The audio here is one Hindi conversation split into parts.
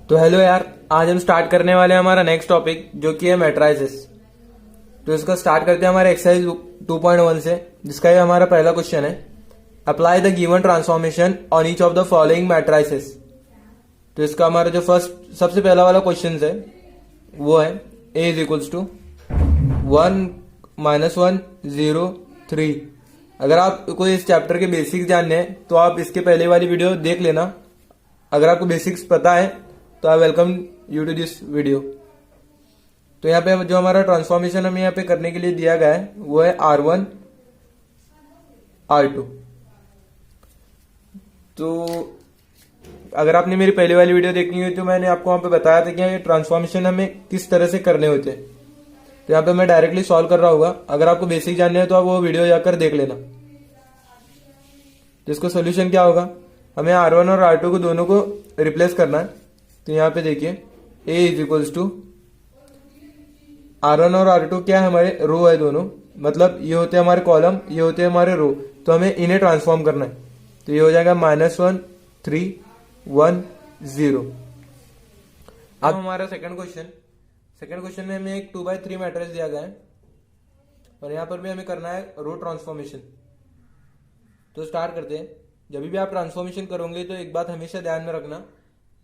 तो हेलो यार, आज हम स्टार्ट करने वाले हैं हमारा नेक्स्ट टॉपिक जो कि है मैट्राइसेस। तो इसका स्टार्ट करते हैं हमारे एक्सरसाइज 2.1 से, जिसका ये हमारा पहला क्वेश्चन है। Apply the given transformation on each of the following matrices. तो इसका हमारा जो फर्स्ट सबसे पहला वाला क्वेश्चन है वो है ए इज इक्वल्स टू 1 -1 0 3। अगर आपको इस चैप्टर के बेसिक्स जानने हैं तो आप इसके पहले वाली वीडियो देख लेना। अगर आपको बेसिक्स पता है तो I welcome you to this video. तो यहाँ पे जो हमारा ट्रांसफॉर्मेशन हमें यहाँ पे करने के लिए दिया गया है वो है R1 R2। तो अगर आपने मेरी पहले वाली वीडियो देखनी हुई तो मैंने आपको वहां पे बताया था कि ये ट्रांसफॉर्मेशन हमें किस तरह से करने होते हैं। तो यहाँ पे मैं डायरेक्टली सॉल्व कर रहा होगा। अगर आपको बेसिक जानने हैं तो आप वो वीडियो जाकर देख लेना। तो इसको सोल्यूशन क्या होगा, हमें R1 और R2 को दोनों को रिप्लेस करना है। तो यहाँ पे देखिए A is equals to R1 और R2 क्या है, हमारे रो है दोनों, मतलब ये होते हैं हमारे कॉलम, ये होते हैं हमारे रो। तो हमें इन्हें ट्रांसफॉर्म करना है। तो ये हो जाएगा -1 3 1 0। अब हमारा सेकंड क्वेश्चन में हमें एक 2/3 मैट्रिक्स दिया गया है और यहाँ पर भी हमें करना है रो ट्रांसफॉर्मेशन। तो स्टार्ट करते हैं। जब भी आप ट्रांसफॉर्मेशन करोगे तो एक बात हमेशा ध्यान में रखना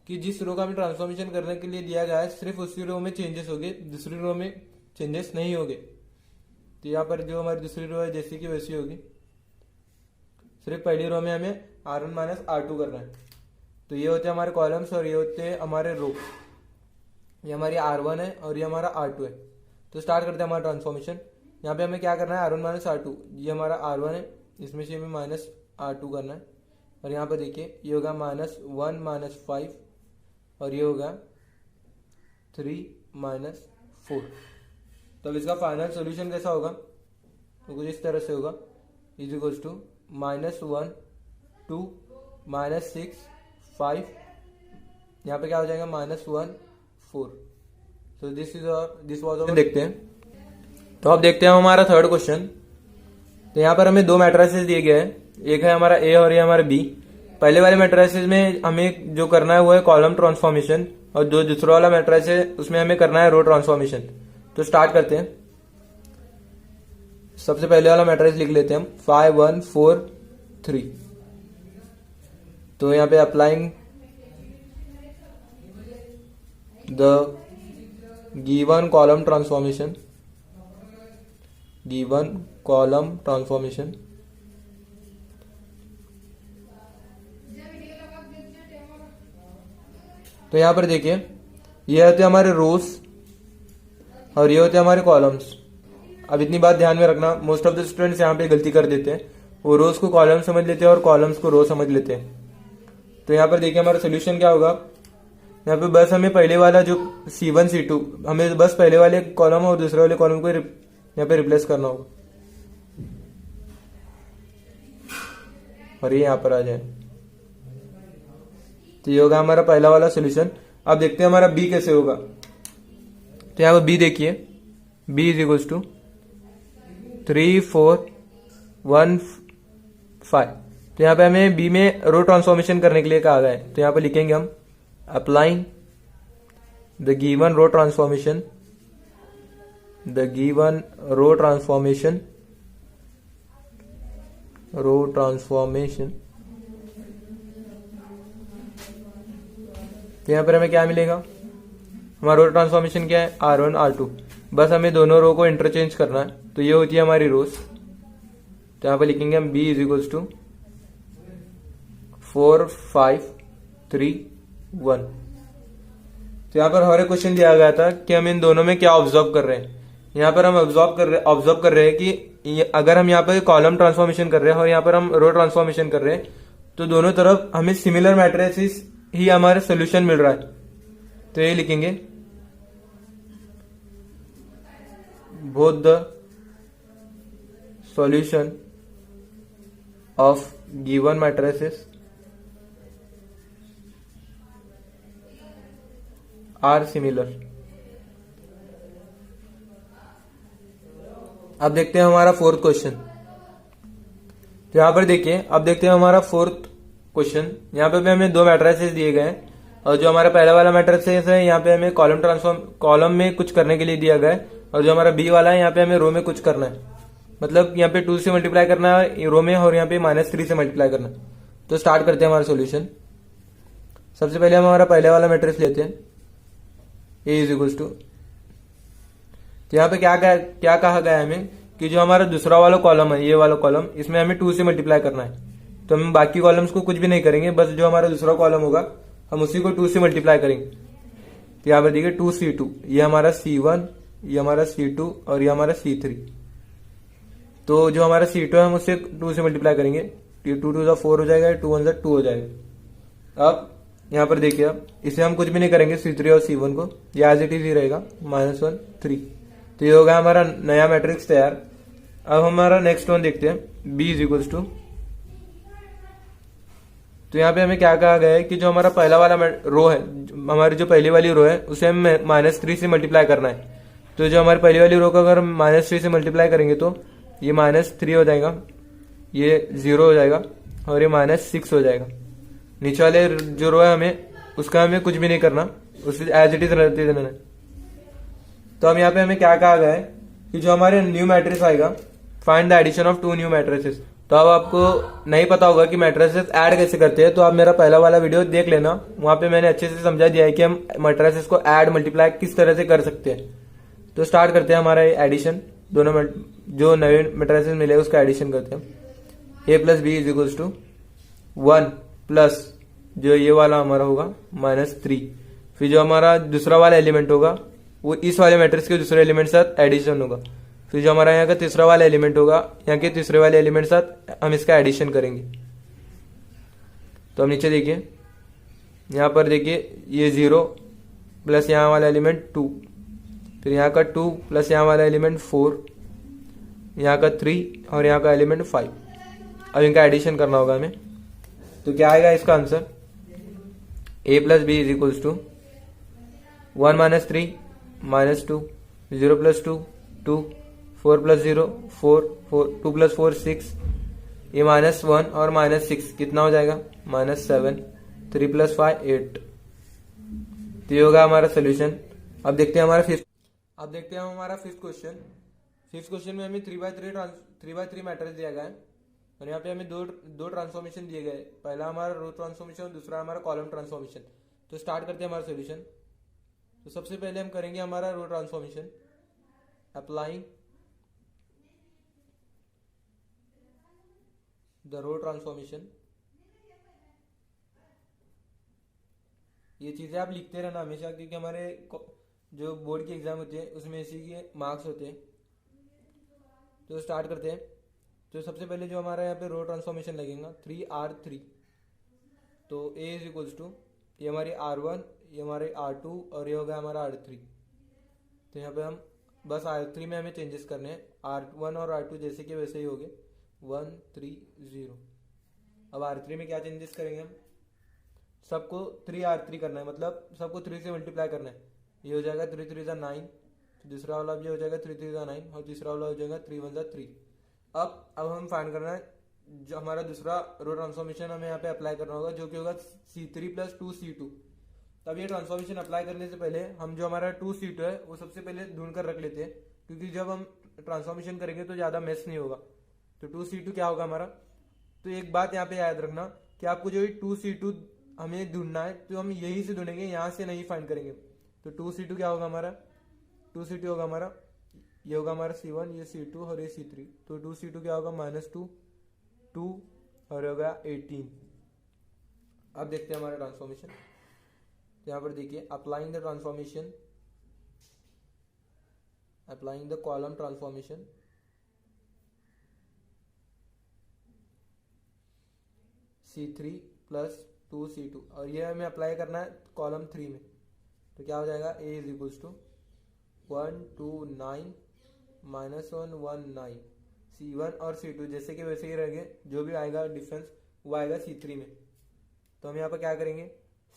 कि जिस रो का हमें ट्रांसफॉर्मेशन करने के लिए दिया गया है सिर्फ उसी रो में चेंजेस होंगे, दूसरी रो में चेंजेस नहीं होंगे। तो यहाँ पर जो हमारी दूसरी रो है जैसी की वैसी होगी, सिर्फ पहली रो में हमें R1 - R2 करना है। तो ये होते हैं हमारे कॉलम्स और ये होते हैं हमारे रो। ये हमारी R1 है और ये हमारा R2 है। तो स्टार्ट करते हैं हमारा ट्रांसफॉर्मेशन। यहाँ पे हमें क्या करना है, R1 - R2, ये हमारा R1 है, इसमें से हमें -R2 करना है। और यहाँ पर देखिए ये होगा -1 - 5 और ये होगा 3 - 4। तो अब इसका फाइनल सॉल्यूशन कैसा होगा, तो कुछ इस तरह से होगा, इज इक्वल्स टू -1 2 -6 5, यहाँ पे क्या हो जाएगा -1 4। तो दिस वाज देखते हैं। तो अब देखते हैं हमारा थर्ड क्वेश्चन। तो यहाँ पर हमें दो मैट्रिसेस दिए गए हैं, एक है हमारा ए और ये हमारा बी। पहले वाले मैट्रिसेस में हमें जो करना है वो है कॉलम ट्रांसफॉर्मेशन और जो दूसरा वाला मैट्रिक्स है उसमें हमें करना है रो ट्रांसफॉर्मेशन। तो स्टार्ट करते हैं। सबसे पहले वाला मैट्रिक्स लिख लेते हैं हम 5 1 4 3। तो यहाँ पे applying the given column transformation तो यहां पर देखिए ये होते हैं हमारे रोज और ये होते हैं हमारे कॉलम्स। अब इतनी बात ध्यान में रखना, मोस्ट ऑफ द स्टूडेंट्स यहाँ पे गलती कर देते हैं, वो रोज को कॉलम समझ लेते हैं और कॉलम्स को रो समझ लेते हैं। तो यहाँ पर देखिए हमारा सोल्यूशन क्या होगा, यहाँ पे बस हमें पहले वाला जो C1 C2 हमें बस पहले वाले कॉलम और दूसरे वाले कॉलम को यहाँ पे रिप्लेस करना होगा और ये यहाँ पर आ जाए। तो ये होगा हमारा पहला वाला सोल्यूशन। अब देखते हैं हमारा बी कैसे होगा। तो यहाँ पर बी देखिए, बी इज इक्वल्स टू 3 4 1 5। तो यहाँ पे हमें बी में रो ट्रांसफॉर्मेशन करने के लिए कहा गया है। तो यहाँ पे लिखेंगे हम applying the given row transformation तो यहाँ पर हमें क्या मिलेगा, हमारा रो ट्रांसफॉर्मेशन क्या है, R1 R2। बस हमें दोनों रो को इंटरचेंज करना है। तो ये होती है हमारी रोज। तो यहाँ पर लिखेंगे हम B इज इक्वल्स टू 4 5 3 1। तो यहाँ पर हमारे क्वेश्चन दिया गया था कि हम इन दोनों में क्या ऑब्जर्व कर रहे हैं। यहाँ पर हम ऑब्जर्व कर रहे हैं कि अगर हम यहाँ पर कॉलम ट्रांसफॉर्मेशन कर रहे हैं और यहाँ पर हम रो ट्रांसफॉर्मेशन कर रहे हैं तो दोनों तरफ हमें सिमिलर मैट्रिसेस ही हमारे सोल्यूशन मिल रहा है। तो ये लिखेंगे both the solution of given matrices are similar. अब देखते हैं हमारा फोर्थ क्वेश्चन। तो यहां पर देखिए, अब देखते हैं हमारा फोर्थ क्वेश्चन। यहाँ पे भी हमें दो मैट्रिसेस दिए गए हैं। और जो हमारा पहला वाला मैट्रिक्स है यहाँ पे हमें कॉलम में कुछ करने के लिए दिया गया है, और जो हमारा बी वाला है यहाँ पे हमें रो में कुछ करना है, मतलब यहाँ पे 2 से मल्टीप्लाई करना है रो में, और यहाँ पे -3 से मल्टीप्लाई करना है। तो स्टार्ट करते हैं हमारा सोल्यूशन। सबसे पहले हम हमारा पहले वाला मैट्रिक्स लेते हैं, ए इज इक्वल्स टू, तो यहाँ पे क्या कहा गया है हमें कि जो हमारा दूसरा वाला कॉलम है, ये वाला कॉलम, इसमें हमें 2 से मल्टीप्लाई करना है। तो हम बाकी कॉलम्स को कुछ भी नहीं करेंगे, बस जो हमारा दूसरा कॉलम होगा हम उसी को 2 से मल्टीप्लाई करेंगे। तो यहाँ पर देखिए 2C2, ये हमारा C1, ये हमारा C2 और ये हमारा C3। तो जो हमारा C2 है हम उससे 2 से मल्टीप्लाई करेंगे, 2 2 ज़ा 4 हो जाएगा, 2 1 ज़ा 2 हो जाएगा। अब यहाँ पर देखिए, अब इसे हम कुछ भी नहीं करेंगे, C3 और C1 को, ये एज इट इज ही रहेगा, -1 3। तो ये होगा हमारा नया मैट्रिक्स तैयार। अब हमारा नेक्स्ट वन देखते हैं, B इज इक्वल्स टू, तो यहाँ पे हमें क्या कहा गया है कि जो हमारा पहला वाला रो है, हमारी जो पहली वाली रो है उसे हम -3 से मल्टीप्लाई करना है। तो जो हमारी पहली वाली रो को अगर हम -3 से मल्टीप्लाई करेंगे तो ये -3 हो जाएगा, ये 0 हो जाएगा और ये -6 हो जाएगा। नीचे वाले जो रो है हमें उसका हमें कुछ भी नहीं करना, उसे एज इट इज रहते देना है। तो हम यहाँ पे हमें क्या कहा गया है कि जो हमारे न्यू मैट्रिक्स आएगा, find the addition of 2 new matrices. तो अब आपको नहीं पता होगा कि मैट्रिसेस ऐड कैसे करते हैं, तो आप मेरा पहला वाला वीडियो देख लेना, वहां पे मैंने अच्छे से समझा दिया है कि हम मैट्रिसेस को ऐड मल्टीप्लाई किस तरह से कर सकते हैं। तो स्टार्ट करते हैं हमारा एडिशन, दोनों जो नए मैट्रिसेस मिले उसका एडिशन करते हैं। a plus b is equals to 1 plus जो ये वाला हमारा होगा -3, फिर जो हमारा दूसरा वाला एलिमेंट होगा वो इस वाले मैट्रिक्स के दूसरे एलिमेंट के साथ एडिशन होगा, फिर जो हमारा यहाँ का तीसरा वाला एलिमेंट होगा यहाँ के तीसरे वाले एलिमेंट साथ हम इसका एडिशन करेंगे। तो हम नीचे देखिए, यहाँ पर देखिए ये 0 प्लस यहाँ वाला एलिमेंट 2, फिर यहाँ का 2 प्लस यहाँ वाला एलिमेंट 4, यहाँ का 3 और यहाँ का एलिमेंट 5। अब इनका एडिशन करना होगा हमें। तो क्या आएगा इसका answer, a plus b is equals to 1 - 3 -2, 0 + 2 2, 4 + 0 4 4, 2 + 4 6, ये -1 और -6 कितना हो जाएगा, -7, 3 + 5 8। तो ये होगा हमारा सोल्यूशन। अब देखते हैं हमारा फिफ्थ क्वेश्चन। फिफ्थ क्वेश्चन में हमें 3x3 मैट्रिक्स दिया गया है, और यहाँ पे हमें दो ट्रांसफॉर्मेशन दिए गए, पहला हमारा रो ट्रांसफॉर्मेशन और दूसरा हमारा कॉलम ट्रांसफॉर्मेशन। तो स्टार्ट करते हैं हमारा सोल्यूशन। तो सबसे पहले हम करेंगे हमारा row transformation, applying the row transformation. ये चीजें आप लिखते रहना हमेशा, क्योंकि हमारे जो बोर्ड की एग्जाम होती है उसमें इसी के मार्क्स होते हैं। तो स्टार्ट करते हैं। तो सबसे पहले जो हमारा यहाँ पे रो ट्रांसफॉर्मेशन लगेगा 3R3, तो A इज इक्वल्स टू, ये हमारी R1, ये हमारे R2 और ये होगा हमारा R3। तो यहाँ पे हम बस R3 में हमें चेंजेस करने हैं, R1 और R2 जैसे कि वैसे ही हो गए, 1 3 0। अब R3 में क्या चेंजेस करेंगे हम, सबको 3R3 करना है, मतलब सबको 3 से मल्टीप्लाई करना है। ये हो जाएगा 3 3 ज़ा 9, तो दूसरा वाला भी हो जाएगा 3 3 ज़ा 9 और तीसरा वाला हो जाएगा 3 1 ज़ा 3। अब हम फाइंड करना है जो हमारा दूसरा रो ट्रांसफॉर्मेशन हमें यहाँ पे अप्लाई करना होगा, जो कि होगा C3 + 2C2। तब ये ट्रांसफॉर्मेशन अप्लाई करने से पहले हम जो हमारा 2C2 है वो सबसे पहले ढूंढ कर रख लेते हैं, क्योंकि जब हम ट्रांसफॉर्मेशन करेंगे तो ज़्यादा मेस नहीं होगा। तो 2C2 क्या होगा हमारा, तो एक बात यहाँ पे याद रखना कि आपको जो 2C2 हमें ढूंढना है तो हम यही से ढूंढेंगे, यहाँ से नहीं फाइंड करेंगे। तो 2C2 क्या होगा हमारा, 2C2 होगा हमारा, ये होगा हमारा C1, ये C2 और ये C3। तो 2C2 क्या होगा, -2 2 और होगा 18। अब देखते हैं हमारा ट्रांसफॉर्मेशन। तो यहाँ पर देखिए, applying the transformation, applying the column transformation, C3 + 2C2 और ये हमें अप्लाई करना है कॉलम 3 में। तो क्या हो जाएगा, A is equals to 1 2 9 -1 1 9, C1 और C2 जैसे कि वैसे ही रहेंगे, जो भी आएगा डिफरेंस वो आएगा C3 में। तो हम यहाँ पर क्या करेंगे,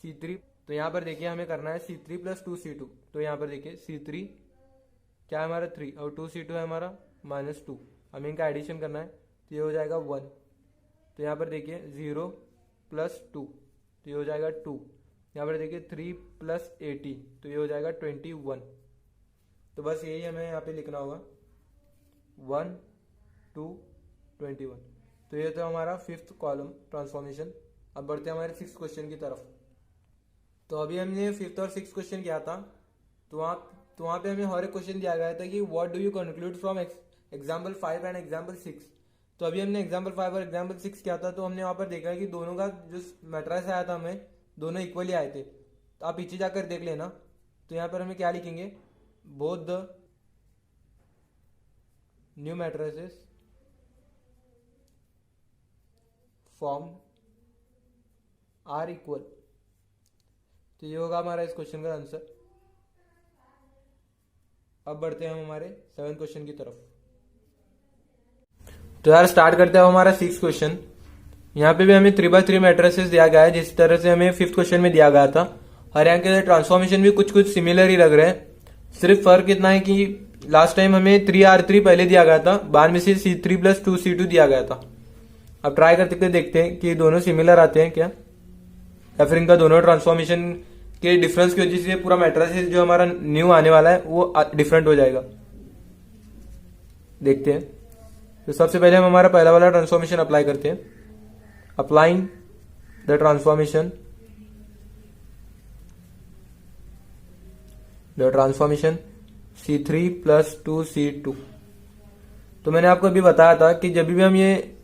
C3, तो यहाँ पर देखिए हमें करना है C3 + 2C2। तो यहाँ पर देखिए C3 क्या है हमारा 3 और 2C2 है हमारा -2, हमें इनका एडिशन करना है, तो ये हो जाएगा 1। तो यहाँ पर देखिए 0 + 2, तो ये हो जाएगा 2, यहाँ पर देखिए 3 + 80 तो ये हो जाएगा 21। तो बस यही हमें यहाँ पे लिखना होगा 1 2 21। तो ये तो हमारा 5th कॉलम ट्रांसफॉर्मेशन। अब बढ़ते हैं हमारे 6th क्वेश्चन की तरफ। तो अभी हमने 5th और 6th क्वेश्चन किया था। तो वहाँ पे हमें हर एक क्वेश्चन दिया गया था कि what do you conclude from example 5 and example 6। तो अभी हमने एग्जाम्पल 5 और एग्जाम्पल 6 किया था। तो हमने वहाँ पर देखा कि दोनों का जो मैट्रिक्स आया था हमें दोनों इक्वली आए थे। तो आप पीछे जाकर देख लेना। तो यहाँ पर हमें क्या लिखेंगे, both the new matrices form are equal. तो ये होगा हमारा इस क्वेश्चन का आंसर। अब बढ़ते हैं हम हमारे 7th क्वेश्चन की तरफ। तो यार स्टार्ट करते हैं हमारा 6th क्वेश्चन। यहाँ पे भी हमें 3x3 मैट्रिसेस दिया गया है जिस तरह से हमें 5th क्वेश्चन में दिया गया था। और यहाँ के ट्रांसफॉर्मेशन भी कुछ कुछ सिमिलर ही लग रहे हैं। सिर्फ फर्क इतना है कि लास्ट टाइम हमें 3R3 पहले दिया गया था, बाद में से C3 + 2C2 दिया गया था। अब ट्राई करके देखते हैं कि दोनों सिमिलर आते हैं क्या, या फिर इनका दोनों ट्रांसफॉर्मेशन के डिफरेंस की वजह से पूरा मैट्रिसेस जो हमारा न्यू आने वाला है वो डिफरेंट हो जाएगा। देखते हैं। तो सबसे पहले हम हमारा पहला वाला ट्रांसफॉर्मेशन अप्लाई करते हैं। Applying the transformation C3 + 2C2। तो मैंने आपको अभी बताया था कि जब भी हम ये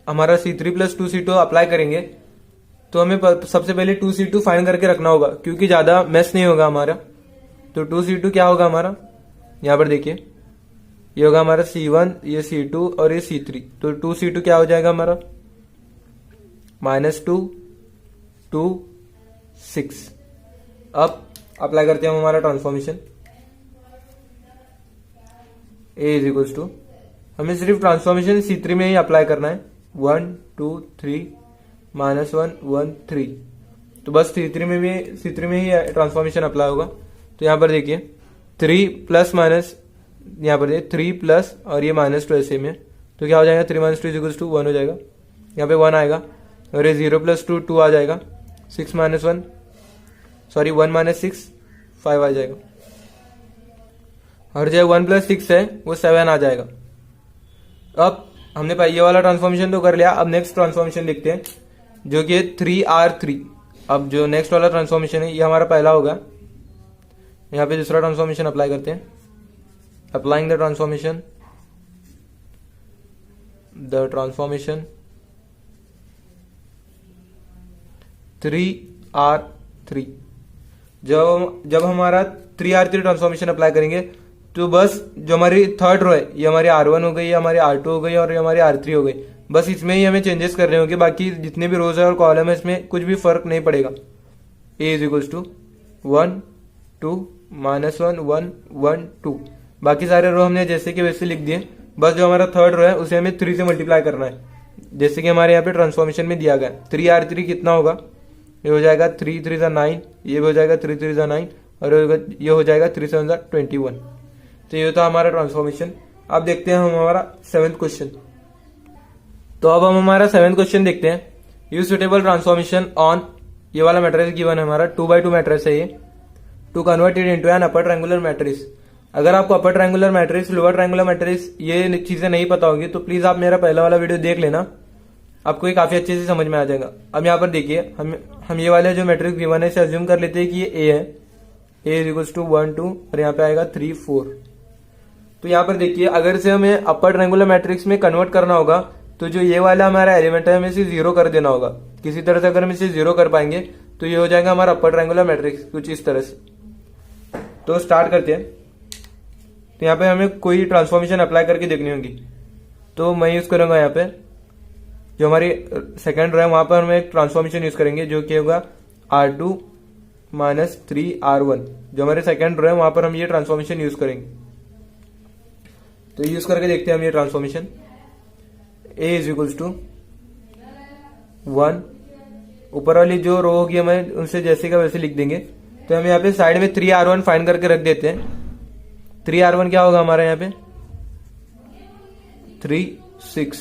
हमारा C3 + 2C2 अप्लाई करेंगे तो हमें सबसे पहले 2C2 फाइंड करके रखना होगा, क्योंकि ज्यादा मैस नहीं होगा हमारा। तो 2C2 क्या होगा हमारा, यहाँ पर देखिए ये होगा हमारा C1, ये C2 और ये C3। तो 2C2 क्या हो जाएगा हमारा -2 2 6। अब अप्लाई करते हैं हम हमारा ट्रांसफॉर्मेशन A = हमें सिर्फ ट्रांसफॉर्मेशन C3 में ही अप्लाई करना है। 1 2 3 -1 1 3। तो बस C3 में ही ट्रांसफॉर्मेशन अप्लाई होगा। तो यहाँ पर देखिए 3 प्लस माइनस, यहाँ पर देखिए 3 प्लस और ये -2 ऐसे में। तो क्या हो जाएगा 3 - 2 = 1 हो जाएगा। यहाँ पे 1 आएगा और ये 0 + 2 2 आ जाएगा। 1 - 6 5 आ जाएगा। और जो 1 + 6 है वो 7 आ जाएगा। अब हमने ये वाला ट्रांसफॉर्मेशन तो कर लिया। अब नेक्स्ट ट्रांसफॉर्मेशन देखते हैं जो कि 3R3। अब जो नेक्स्ट वाला ट्रांसफॉर्मेशन है ये हमारा पहला होगा। यहाँ पे दूसरा ट्रांसफॉर्मेशन अप्लाई करते हैं। Applying the transformation 3R3। जब हमारा 3R3 ट्रांसफॉर्मेशन अप्लाई करेंगे तो बस जो हमारी थर्ड रो है ये हमारी R1 हो गई, ये हमारी R2 हो गई और ये हमारी R3 हो गई। बस इसमें ही हमें चेंजेस करने होंगे, बाकी जितने भी रोज है और कॉलम है इसमें कुछ भी फर्क नहीं पड़ेगा। A = 1 2 -1 1 1 2। बाकी सारे रो हमने जैसे कि वैसे लिख दिए। बस जो हमारा थर्ड रो है उसे हमें 3 से मल्टीप्लाई करना है, जैसे कि हमारे यहाँ पे ट्रांसफॉर्मेशन में दिया गया। 3R3 कितना होगा, ये हो जाएगा 3 3 = 9, ये हो जाएगा 3 3 = 9 और ये हो जाएगा 3 7 = 21। तो ये था हमारा ट्रांसफॉर्मेशन। अब देखते हैं हम हमारा 7th क्वेश्चन। तो अब हम हमारा 7th क्वेश्चन देखते हैं। यूज सुटेबल ट्रांसफॉर्मेशन ऑन, ये वाला मैट्रिक्स गिवन है हमारा 2x2 मैट्रिक्स है ये, to convert it into an upper triangular matrix. अगर आपको upper triangular matrix, lower triangular matrix ये चीजें नहीं पता होगी तो प्लीज आप मेरा पहला वाला वीडियो देख लेना, आपको ये काफी अच्छे से समझ में आ जाएगा। अब यहाँ पर देखिए हम ये वाले जो मैट्रिक्स गिवन है इसे अज्यूम कर लेते हैं कि ये A है। A = 1 2 और यहाँ पे आएगा 3 4। तो यहाँ पर देखिए अगर से हमें अपर ट्रायंगुलर मैट्रिक्स में कन्वर्ट करना होगा तो जो ये वाला हमारा एलिमेंट है हमें इसे 0 कर देना होगा। किसी तरह से अगर हम इसे 0 कर पाएंगे तो ये हो जाएगा हमारा अपर ट्रायंगुलर मैट्रिक्स कुछ इस तरह से। तो स्टार्ट करते हैं। तो यहाँ पे हमें कोई ट्रांसफॉर्मेशन अप्लाई करके देखनी होगी। तो मैं यूज करूंगा यहाँ पे जो हमारी सेकेंड रो है वहां पर हम एक ट्रांसफॉर्मेशन यूज करेंगे जो कि होगा R2 - 3R1। जो हमारे सेकेंड रो है वहां पर हम ये ट्रांसफॉर्मेशन यूज करेंगे। तो यूज करके देखते हैं हम ये ट्रांसफॉर्मेशन। A = 1, ऊपर वाली जो रो होगी हमें उनसे जैसे का वैसे लिख देंगे। तो हम यहाँ पे साइड में 3R1 फाइंड करके रख देते हैं। 3R1 क्या होगा हमारा यहाँ पे 3 6,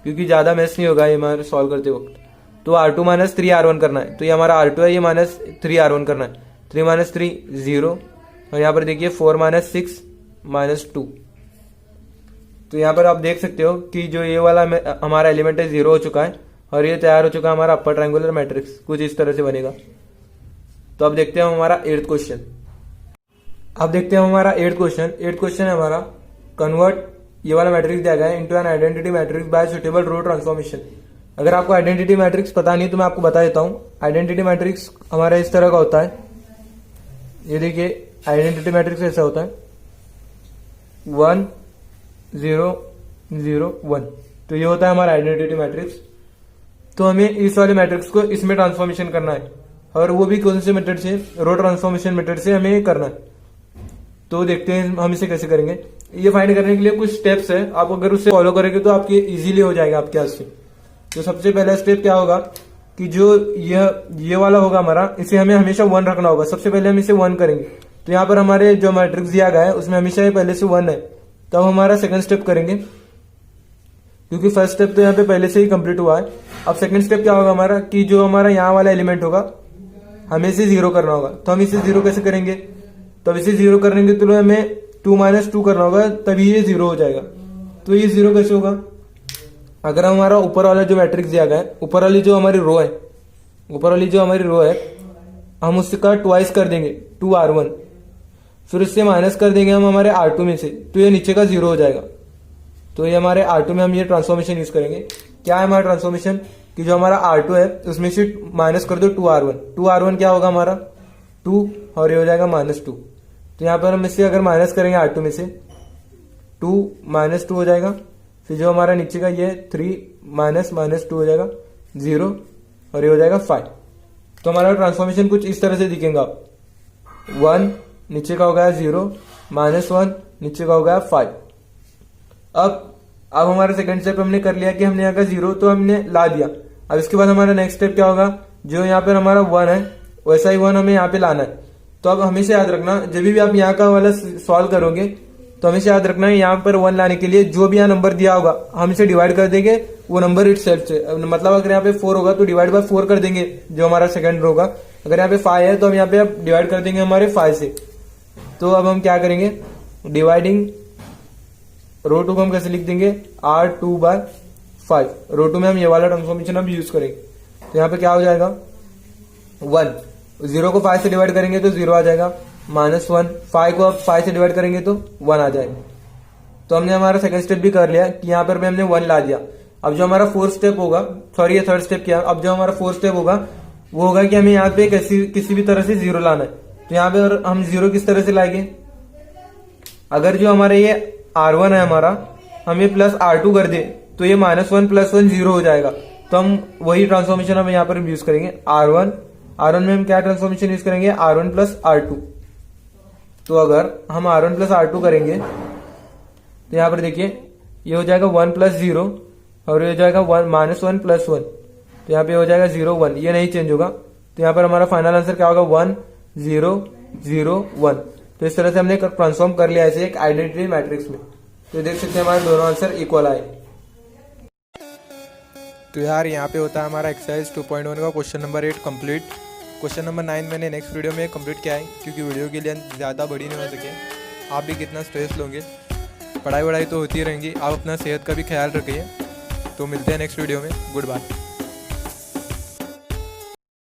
क्योंकि ज्यादा मैस नहीं होगा ये हमारे सॉल्व करते वक्त। तो R2 माइनस 3R1 करना है, तो ये हमारा R2 है, ये माइनस 3R1 करना है। 3 माइनस 3 0, और यहाँ पर देखिए 4 माइनस 6 माइनस 2। तो यहाँ पर आप देख सकते हो कि जो ये वाला हमारा एलिमेंट है 0 हो चुका है, और ये तैयार हो चुका है हमारा अपर ट्रायंगुलर मैट्रिक्स, कुछ इस तरह से बनेगा। तो अब देखते हैं हमारा 8th क्वेश्चन। अब देखते हैं हमारा 8th क्वेश्चन। 8th क्वेश्चन है हमारा, कन्वर्ट ये वाला मैट्रिक्स दिया गया है into an identity matrix by suitable row transformation. अगर आपको आइडेंटिटी मैट्रिक्स पता नहीं तो मैं आपको बता देता हूं। आइडेंटिटी मैट्रिक्स हमारा इस तरह का होता है, ये देखिए आइडेंटिटी मैट्रिक्स ऐसा होता है 1 0 0 1। तो ये होता है हमारा आइडेंटिटी मैट्रिक्स। तो हमें इस वाले मैट्रिक्स को इसमें ट्रांसफॉर्मेशन करना है, और वो भी कौन से मेथड से, रो ट्रांसफॉर्मेशन मेथड से हमें करना है। तो देखते हैं हम इसे कैसे करेंगे। ये फाइंड करने के लिए कुछ स्टेप्स है, आप अगर उससे फॉलो करेंगे तो आपके इजीली हो जाएगा आपके हाथ से। तो सबसे पहला स्टेप क्या होगा कि जो ये वाला होगा हमारा, इसे हमें हमेशा 1 रखना होगा। सबसे पहले हम इसे 1 करेंगे। तो यहाँ पर हमारे जो मैट्रिक्स दिया गया है उसमें हमेशा ये पहले से 1 है, तो हम हमारा सेकंड स्टेप करेंगे, क्योंकि फर्स्ट स्टेप तो यहाँ पे पहले से ही कंप्लीट हुआ है। अब सेकंड स्टेप क्या होगा हमारा कि जो हमारा यहाँ वाला एलिमेंट होगा हमें इसे 0 करना होगा। तो हम इसे 0 कैसे करेंगे, तो अब इसे 0 करेंगे तो हमें 2 माइनस 2 करना होगा, तभी ये 0 हो जाएगा। तो ये 0 कैसे होगा, अगर हमारा ऊपर वाला जो मैट्रिक्स दिया गया है, ऊपर वाली जो हमारी रो है, ऊपर वाली जो हमारी रो है, हम उसका ट्वाइस कर देंगे 2R1, फिर उससे माइनस कर देंगे हम हमारे R2 में से, तो ये नीचे का 0 हो जाएगा। तो ये हमारे R2 में हम ये ट्रांसफॉर्मेशन यूज करेंगे। क्या है हमारा ट्रांसफॉर्मेशन कि जो हमारा R2 है उसमें से माइनस कर दो 2R1। 2R1 क्या होगा हमारा 2, और ये हो जाएगा -2। तो यहाँ पर हम इससे अगर माइनस करेंगे R2 में से 2 माइनस 2 हो जाएगा, फिर जो हमारा नीचे का ये 3 माइनस -2 हो जाएगा 0, और ये हो जाएगा 5। तो हमारा ट्रांसफॉर्मेशन कुछ इस तरह से दिखेगा, 1 नीचे का हो गया 0, -1 नीचे का हो गया 5। अब हमारा सेकंड स्टेप हमने कर लिया कि हमने यहाँ का 0 तो हमने ला दिया। अब इसके बाद हमारा नेक्स्ट स्टेप क्या होगा, जो यहाँ पर हमारा 1 है वैसा ही 1 हमें यहाँ पे लाना है। तो अब हमेशा याद रखना, जब भी आप यहाँ का वाला सॉल्व करोगे तो हमेशा याद रखना है यहाँ पर 1 लाने के लिए जो भी यहाँ नंबर दिया होगा हम इसे डिवाइड कर देंगे वो नंबर इटसेल्फ से। मतलब अगर यहाँ पे 4 होगा तो डिवाइड बाय 4 कर देंगे जो हमारा सेकंड रो होगा। अगर यहाँ पे 5 है तो हम यहाँ पे अब डिवाइड कर देंगे हमारे 5 से। तो अब हम क्या करेंगे, डिवाइडिंग रो 2 को हम कैसे लिख देंगे, R2/5। रो 2 में हम ये वाला ट्रांसफॉर्मेशन अब यूज करेंगे। तो यहाँ पे क्या हो जाएगा 1, 0 को 5 से डिवाइड करेंगे तो 0 आ जाएगा, -1, 5 को अब 5 से डिवाइड करेंगे तो 1 आ जाएगा। तो हमने हमारा सेकंड स्टेप भी कर लिया कि यहाँ पर भी हमने 1 ला दिया। अब जो हमारा फोर्थ स्टेप होगा, सॉरी ये थर्ड स्टेप किया, अब जो हमारा फोर्थ स्टेप होगा वो होगा कि हमें यहाँ पे किसी भी तरह से 0 लाना है। तो यहाँ पे हम 0 किस तरह से लाएंगे, अगर जो हमारे ये R1 है हमारा, हम ये प्लस R2 कर दे तो ये -1 + 1 0 हो जाएगा। तो हम वही ट्रांसफॉर्मेशन हम यहाँ पर यूज करेंगे, R1 में हम क्या ट्रांसफॉर्मेशन यूज करेंगे, R1 + R2। तो अगर हम R1 + R2 करेंगे तो यहाँ पर देखिए ये हो जाएगा 1 + 0, और ये हो जाएगा -1 + 1। तो यहाँ पे हो जाएगा 0 1, ये नहीं चेंज होगा। तो यहाँ पर हमारा फाइनल आंसर क्या होगा, 1 0 0 1। तो इस तरह से हमने ट्रांसफॉर्म कर लिया ऐसे एक आइडेंटिटी मैट्रिक्स में। तो देख सकते हैं हमारे दोनों आंसर इक्वल आए। तो यार यहाँ पे होता है हमारा एक्सरसाइज 2.1 का question number 8 complete. Question number 9 मैंने नेक्स्ट वीडियो में कंप्लीट किया है, क्योंकि वीडियो के लिए ज़्यादा बड़ी नहीं हो सके। आप भी कितना स्ट्रेस लोगे, पढ़ाई वढ़ाई तो होती रहेंगी, आप अपना सेहत का भी ख्याल रखिए। तो मिलते हैं नेक्स्ट वीडियो में, गुड बाय।